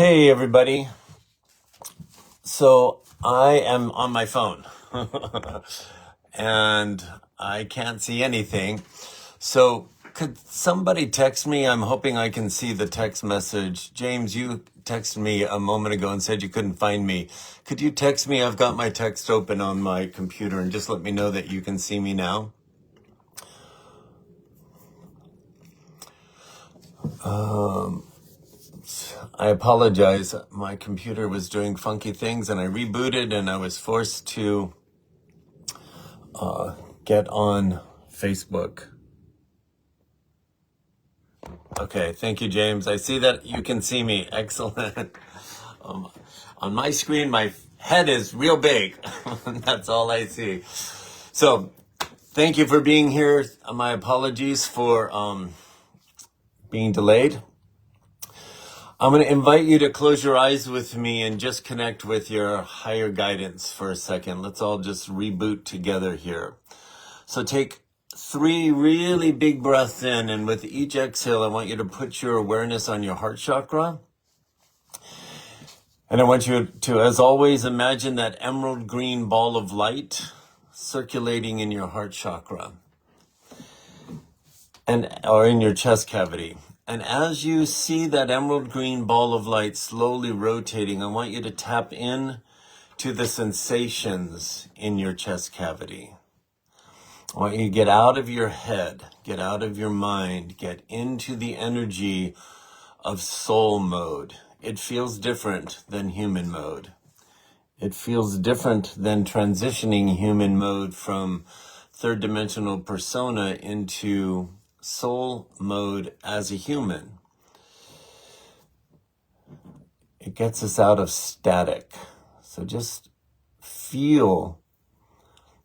Hey, everybody. So I am on my phone and I can't see anything. So could somebody text me? I'm hoping I can see the text message. James, you texted me a moment ago and said you couldn't find me. Could you text me? I've got my text open on my computer, and just let me know that you can see me now. I apologize. My computer was doing funky things and I rebooted and I was forced to get on Facebook. Okay, thank you, James. I see that you can see me. Excellent. Um, on my screen, my head is real big. That's all I see. So, thank you for being here. My apologies for being delayed. I'm going to invite you to close your eyes with me and just connect with your higher guidance for a second. Let's all just reboot together here. So take 3 really big breaths in, and with each exhale, I want you to put your awareness on your heart chakra. And I want you to, as always, imagine that emerald green ball of light circulating in your heart chakra or in your chest cavity. And as you see that emerald green ball of light slowly rotating, I want you to tap in to the sensations in your chest cavity. I want you to get out of your head, get out of your mind, get into the energy of soul mode. It feels different than human mode. It feels different than transitioning human mode from third dimensional persona into soul mode as a human. It gets us out of static. So just feel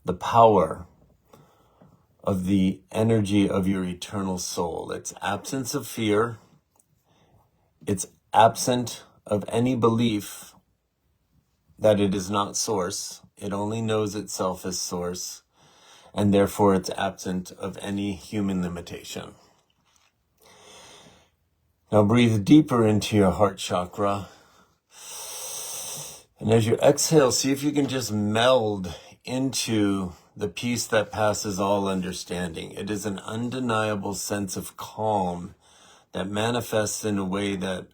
the power of the energy of your eternal soul. It's absence of fear. It's absent of any belief that it is not source. It only knows itself as source, and therefore it's absent of any human limitation. Now breathe deeper into your heart chakra. And as you exhale, see if you can just meld into the peace that passes all understanding. It is an undeniable sense of calm that manifests in a way that,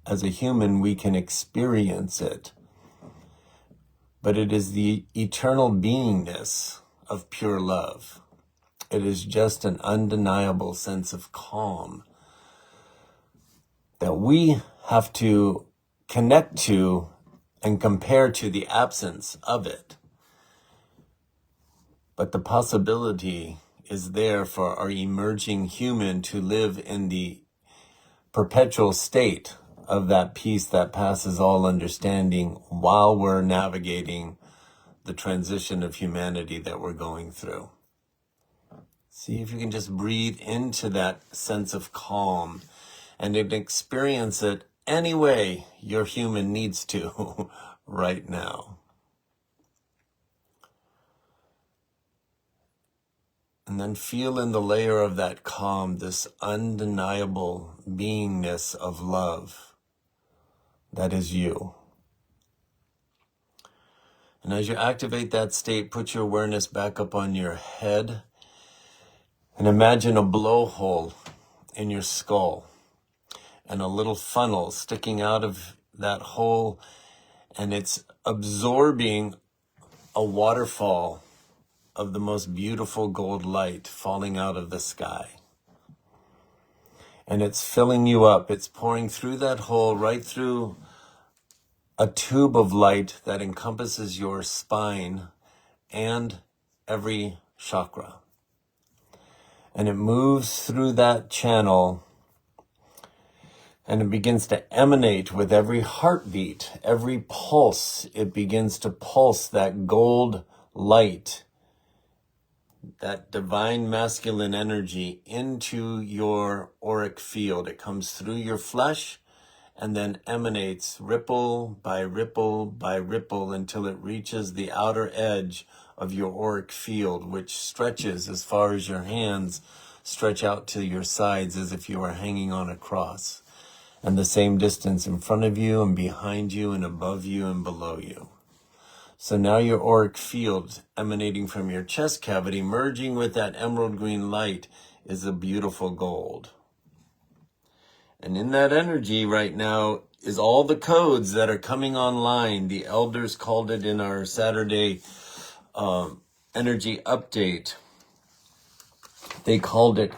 as a human, we can experience it. But it is the eternal beingness of pure love. It is just an undeniable sense of calm that we have to connect to and compare to the absence of it. But the possibility is there for our emerging human to live in the perpetual state of that peace that passes all understanding while we're navigating the transition of humanity that we're going through. See if you can just breathe into that sense of calm and experience it any way your human needs to right now. And then feel in the layer of that calm, this undeniable beingness of love that is you. And as you activate that state, put your awareness back up on your head and imagine a blowhole in your skull and a little funnel sticking out of that hole, and it's absorbing a waterfall of the most beautiful gold light falling out of the sky. And it's filling you up. It's pouring through that hole, right through a tube of light that encompasses your spine and every chakra. And it moves through that channel, and it begins to emanate with every heartbeat, every pulse. It begins to pulse that gold light, that divine masculine energy into your auric field. It comes through your flesh and then emanates ripple by ripple by ripple until it reaches the outer edge of your auric field, which stretches as far as your hands stretch out to your sides as if you were hanging on a cross. and the same distance in front of you and behind you and above you and below you. So now your auric field emanating from your chest cavity, merging with that emerald green light, is a beautiful gold. And in that energy right now is all the codes that are coming online. The elders called it in our Saturday energy update. They called it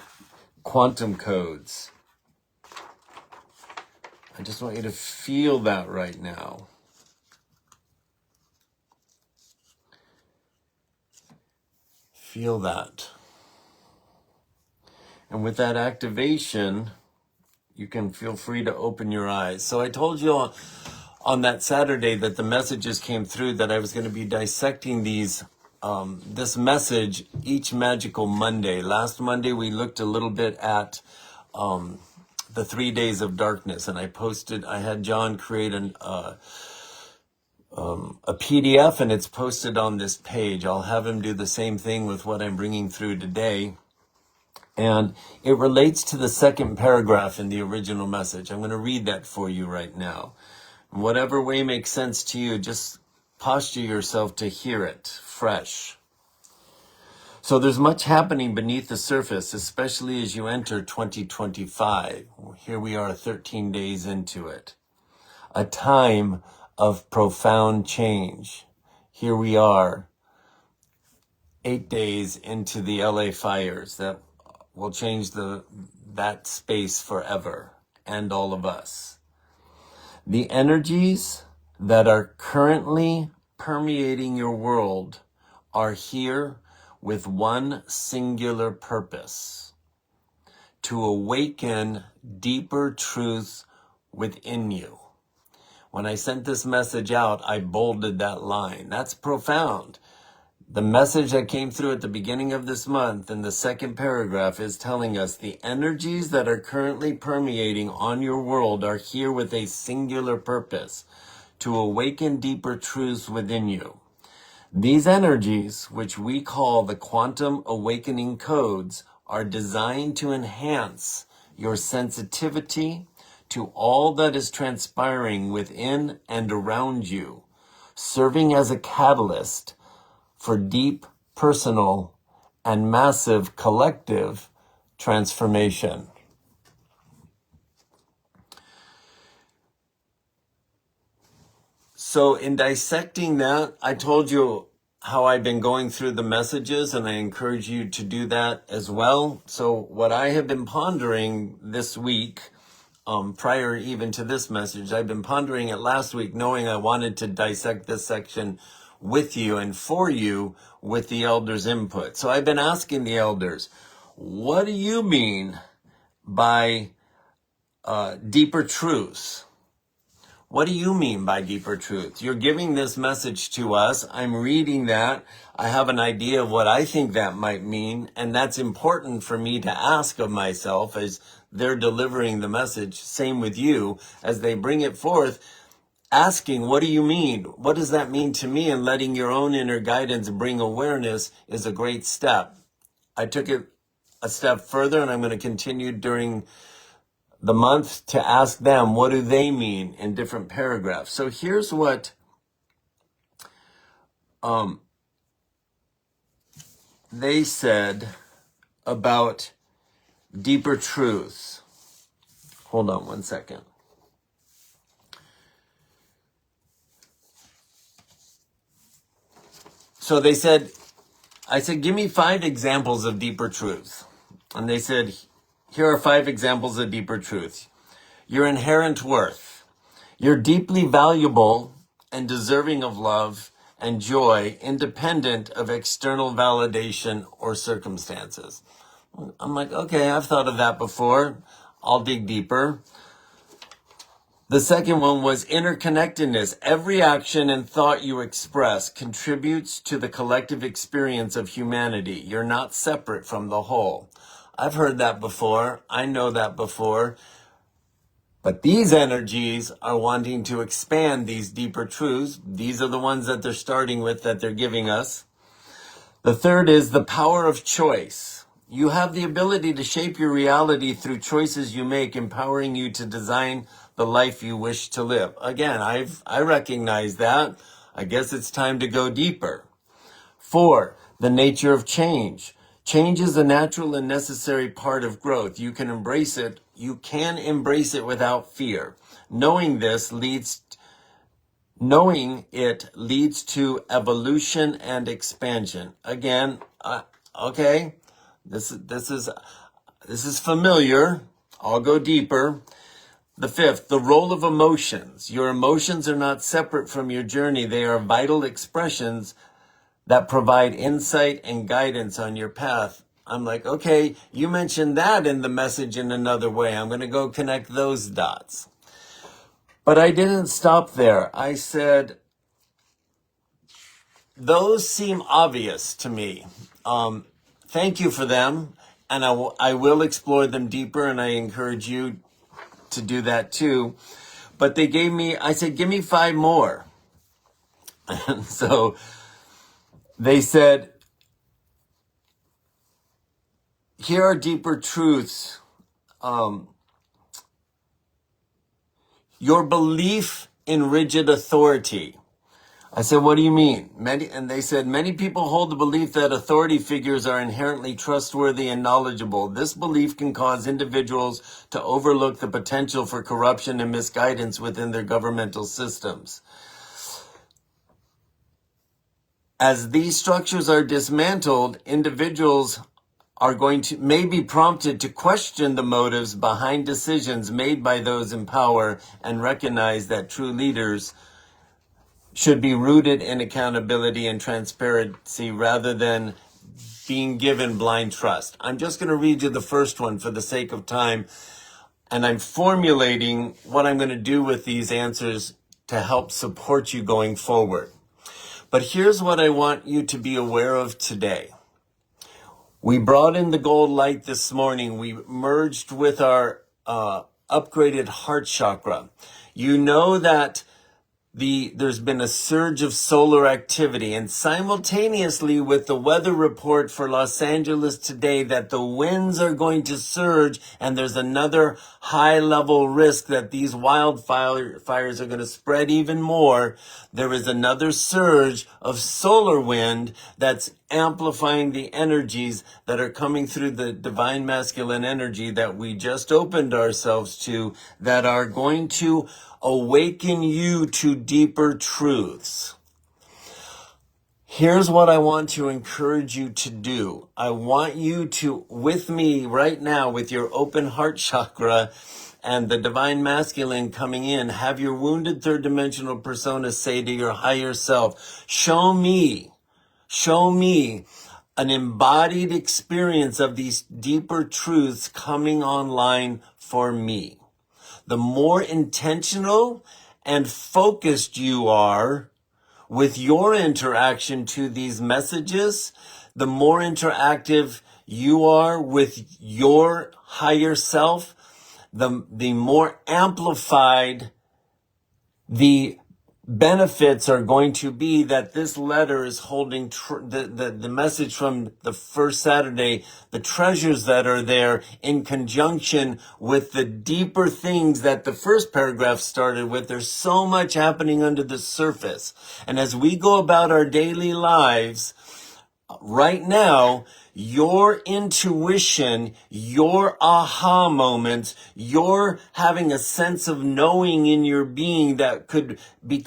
quantum codes. I just want you to feel that right now. Feel that. And with that activation, you can feel free to open your eyes. So I told you on that Saturday that the messages came through that I was going to be dissecting these, this message each magical Monday. Last Monday, we looked a little bit at the 3 days of darkness, and I had John create a PDF, and it's posted on this page. I'll have him do the same thing with what I'm bringing through today. And it relates to the second paragraph in the original message. I'm going to read that for you right now. In whatever way makes sense to you, just posture yourself to hear it fresh. So there's much happening beneath the surface, especially as you enter 2025. Here we are 13 days into it. A time of profound change. Here we are 8 days into the LA fires that will change that space forever, and all of us. The energies that are currently permeating your world are here with one singular purpose: to awaken deeper truth within you. When I sent this message out, I bolded that line. That's profound. The message that came through at the beginning of this month in the second paragraph is telling us the energies that are currently permeating on your world are here with a singular purpose: to awaken deeper truths within you. These energies, which we call the quantum awakening codes, are designed to enhance your sensitivity to all that is transpiring within and around you, serving as a catalyst for deep, personal, and massive collective transformation. So in dissecting that, I told you how I've been going through the messages, and I encourage you to do that as well. So what I have been pondering this week, prior even to this message, I've been pondering it last week, knowing I wanted to dissect this section with you and for you with the elders' input. So I've been asking the elders, what do you mean by deeper truths? What do you mean by deeper truths? You're giving this message to us. I'm reading that. I have an idea of what I think that might mean, and that's important for me to ask of myself as they're delivering the message. Same with you as they bring it forth. Asking, what do you mean? What does that mean to me? And letting your own inner guidance bring awareness is a great step. I took it a step further, and I'm going to continue during the month to ask them, what do they mean in different paragraphs? So here's what they said about deeper truths. Hold on one second. So they said, I said, give me 5 examples of deeper truth. And they said, here are 5 examples of deeper truth. Your inherent worth. You're deeply valuable and deserving of love and joy, independent of external validation or circumstances. I'm like, okay, I've thought of that before. I'll dig deeper. The second one was interconnectedness. Every action and thought you express contributes to the collective experience of humanity. You're not separate from the whole. I've heard that before. I know that before. But these energies are wanting to expand these deeper truths. These are the ones that they're starting with, that they're giving us. The third is the power of choice. You have the ability to shape your reality through choices you make, empowering you to design the life you wish to live. Again, I recognize that. I guess it's time to go deeper. 4, the nature of change. Change is a natural and necessary part of growth. You can embrace it. You can embrace it without fear. Knowing it leads to evolution and expansion. Again, okay, this is familiar. I'll go deeper. The 5th, the role of emotions. Your emotions are not separate from your journey. They are vital expressions that provide insight and guidance on your path. I'm like, okay, you mentioned that in the message in another way. I'm going to go connect those dots. But I didn't stop there. I said, those seem obvious to me. Thank you for them. And I will explore them deeper, and I encourage you to do that too. But I said, give me 5 more. And so they said, here are deeper truths. Your belief in rigid authority. I said, what do you mean? And they said, many people hold the belief that authority figures are inherently trustworthy and knowledgeable. This belief can cause individuals to overlook the potential for corruption and misguidance within their governmental systems. As these structures are dismantled, individuals may be prompted to question the motives behind decisions made by those in power and recognize that true leaders should be rooted in accountability and transparency rather than being given blind trust. I'm just going to read you the first one for the sake of time, and I'm formulating what I'm going to do with these answers to help support you going forward. But here's what I want you to be aware of today. We brought in the gold light this morning. We merged with our upgraded heart chakra. You know that there's been a surge of solar activity, and simultaneously with the weather report for Los Angeles today that the winds are going to surge, and there's another high level risk that these wildfires are going to spread even more. There is another surge of solar wind that's amplifying the energies that are coming through the divine masculine energy that we just opened ourselves to, that are going to awaken you to deeper truths. Here's what I want to encourage you to do. I want you to, with me right now, with your open heart chakra and the divine masculine coming in, have your wounded third dimensional persona say to your higher self, show me an embodied experience of these deeper truths coming online for me. The more intentional and focused you are with your interaction to these messages, the more interactive you are with your higher self, the more amplified the benefits are going to be that this letter is holding the message from the first Saturday, the treasures that are there in conjunction with the deeper things that the first paragraph started with. There's so much happening under the surface. And as we go about our daily lives, right now, your intuition, your aha moments, your having a sense of knowing in your being that could be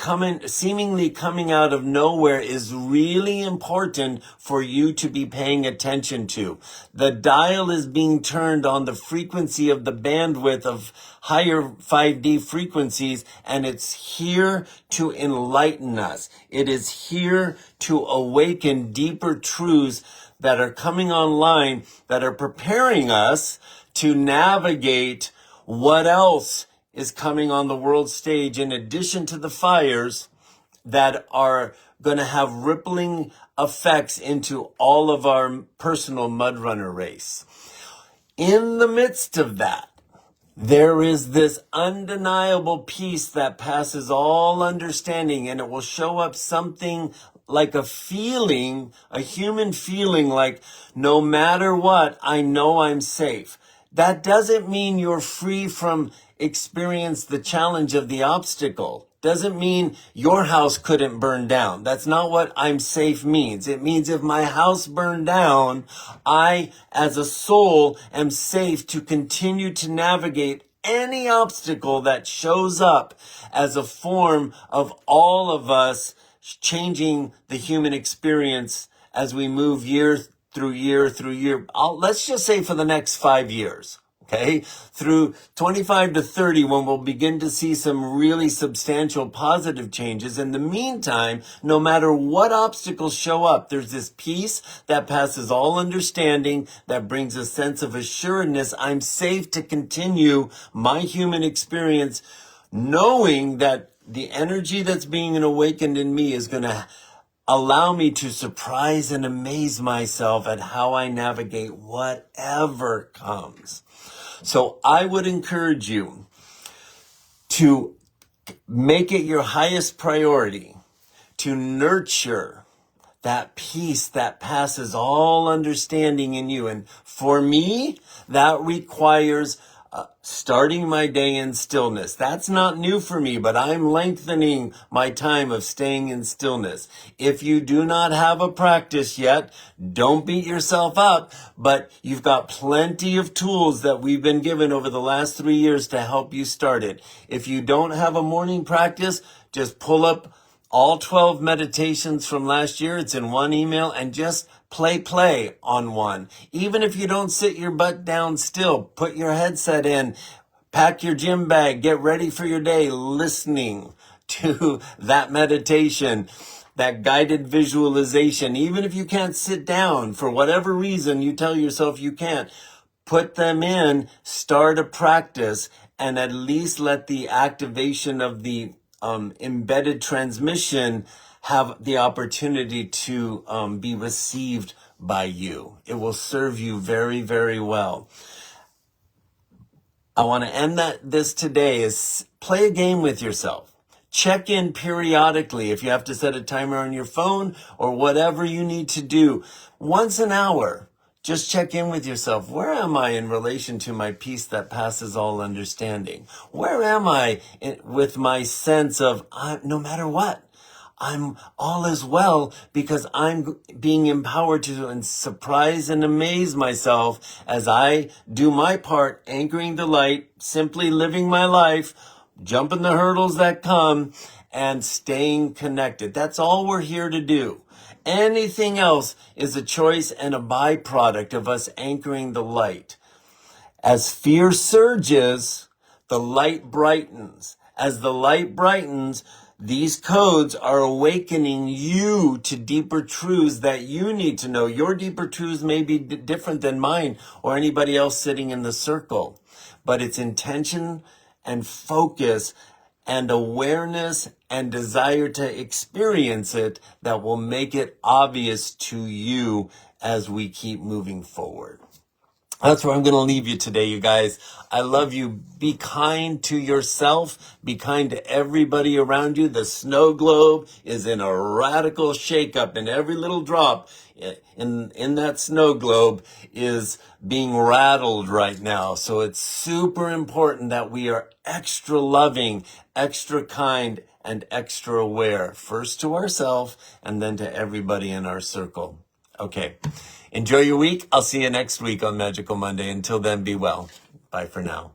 seemingly coming out of nowhere is really important for you to be paying attention to. The dial is being turned on the frequency of the bandwidth of higher 5D frequencies, and it's here to enlighten us. It is here to awaken deeper truths that are coming online, that are preparing us to navigate what else is coming on the world stage, in addition to the fires that are going to have rippling effects into all of our personal mud runner race. In the midst of that, there is this undeniable peace that passes all understanding, and it will show up something like a feeling, a human feeling like no matter what, I know I'm safe. That doesn't mean you're free from experience the challenge of the obstacle. Doesn't mean your house couldn't burn down. That's not what I'm safe means. It means if my house burned down, I, as a soul, am safe to continue to navigate any obstacle that shows up as a form of all of us changing the human experience as we move year through year through year. Let's just say for the next 5 years. Okay, through 25 to 30, when we'll begin to see some really substantial positive changes. In the meantime, no matter what obstacles show up, there's this peace that passes all understanding that brings a sense of assuredness. I'm safe to continue my human experience, knowing that the energy that's being awakened in me is going to allow me to surprise and amaze myself at how I navigate whatever comes. So I would encourage you to make it your highest priority to nurture that peace that passes all understanding in you. And for me, that requires starting my day in stillness. That's not new for me, but I'm lengthening my time of staying in stillness. If you do not have a practice yet, don't beat yourself up, but you've got plenty of tools that we've been given over the last 3 years to help you start it. If you don't have a morning practice, just pull up all 12 meditations from last year. It's in one email, and just play on one. Even if you don't sit your butt down still, put your headset in, pack your gym bag, get ready for your day, listening to that meditation, that guided visualization. Even if you can't sit down for whatever reason, you tell yourself you can't, put them in, start a practice, and at least let the activation of the embedded transmission have the opportunity to be received by you. It will serve you very, very well. I want to end this today is play a game with yourself. Check in periodically if you have to set a timer on your phone or whatever you need to do. Once an hour, just check in with yourself. Where am I in relation to my peace that passes all understanding? Where am I with my sense of no matter what, I'm all is well, because I'm being empowered to surprise and amaze myself as I do my part, anchoring the light, simply living my life, jumping the hurdles that come, and staying connected. That's all we're here to do. Anything else is a choice and a byproduct of us anchoring the light. As fear surges, the light brightens. As the light brightens, these codes are awakening you to deeper truths that you need to know. Your deeper truths may be different than mine or anybody else sitting in the circle, but it's intention and focus and awareness and desire to experience it that will make it obvious to you as we keep moving forward. That's where I'm going to leave you today, you guys. I love you. Be kind to yourself. Be kind to everybody around you. The snow globe is in a radical shakeup, and every little drop in that snow globe is being rattled right now. So it's super important that we are extra loving, extra kind, and extra aware, first to ourselves and then to everybody in our circle. Okay. Enjoy your week. I'll see you next week on Magical Monday. Until then, be well. Bye for now.